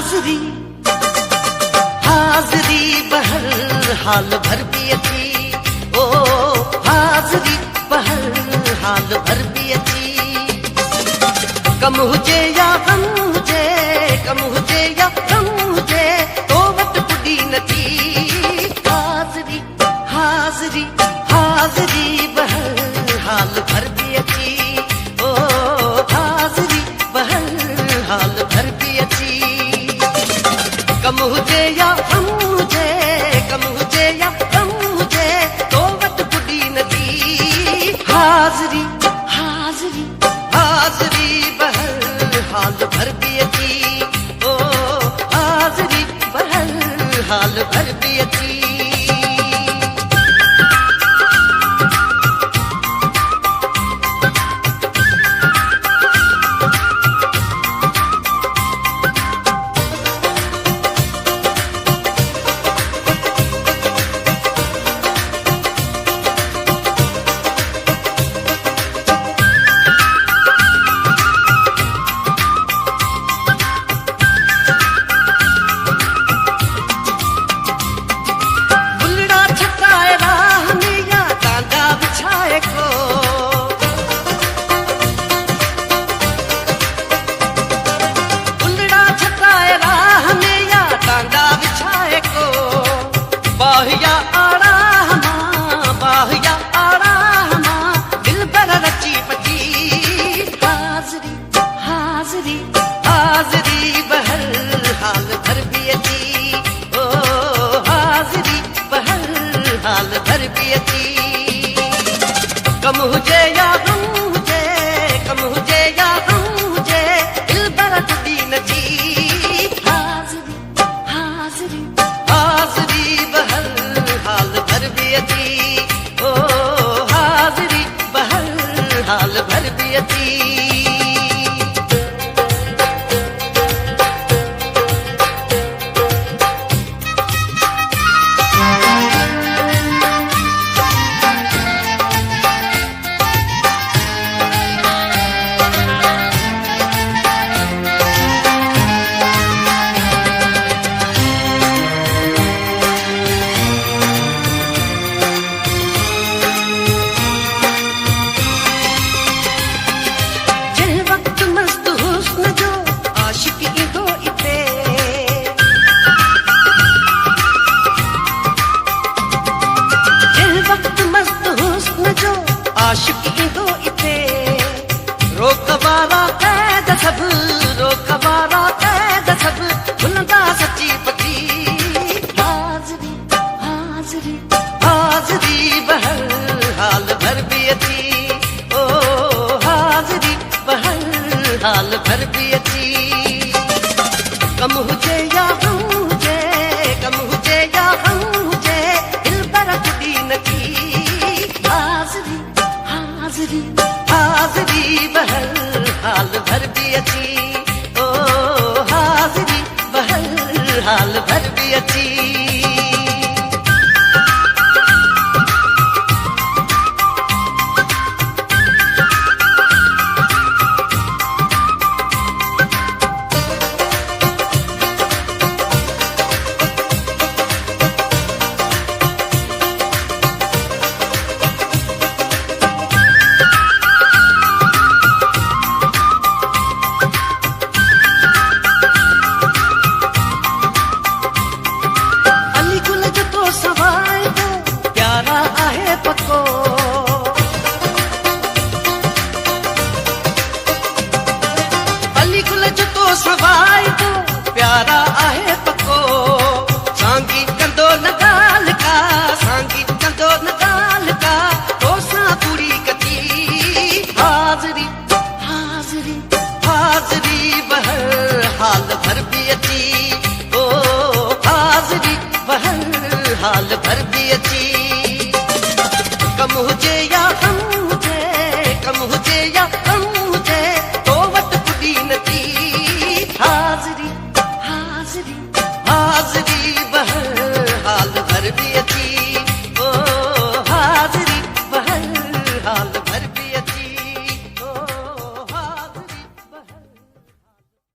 हाज़री हाज़री बहर हाल भर भी अची ओ हाज़री बहर हाल भर भी अची कम हुजे या गम हुजे कम हुजे या गम हुजे तो वट पुॾी नथी हाज़री हाज़री हाज़री बहर हाल भर भी अची ओ हाज़री बहर हाल भर भी अची कम हुजे या गम हुजे कम हुजे या गम हुजे तो वट पुॾी नथी हाज़री हाज़री हाज़री बहर हाल भर भी अची ओ हाज़री बहर हाल भर भी अची हाज़री बहर हाल भर भी अची ओ हाज़री बहर हाल भर भी अची कम हुजे या गम हुजे कम हुजे या गम हुजे दिल पर टुटी नथी हाज़री हाज़री हाज़री बहर हाल भर भी अची ओ हाज़री बहर हाल भर भी अची आशिक ईंदो इते रोकवारा क़ैद सब रोकवारा क़ैद सब भुलंदा सची पची हाज़री हाज़री हाज़री बहर हाल भर भी अची ओ हाज़री बहर हाल भर भी अची कम हुजे या गम हुजे कम हुजे या गम हुजे दिल पर टुटी नथी हाज़री हाज़री हाज़री बहर हाल भर भी अची ओ हाज़री बहर हाल भर भी अची सवाई तो प्यारा आहे पको सांगी कंदो न गाल का सांगी कंदो न गाल का तोसां पूरी कची हाज़री हाज़री हाज़री बहर हाल भर भी अची ओ हाज़री बहर हाल भर भी अची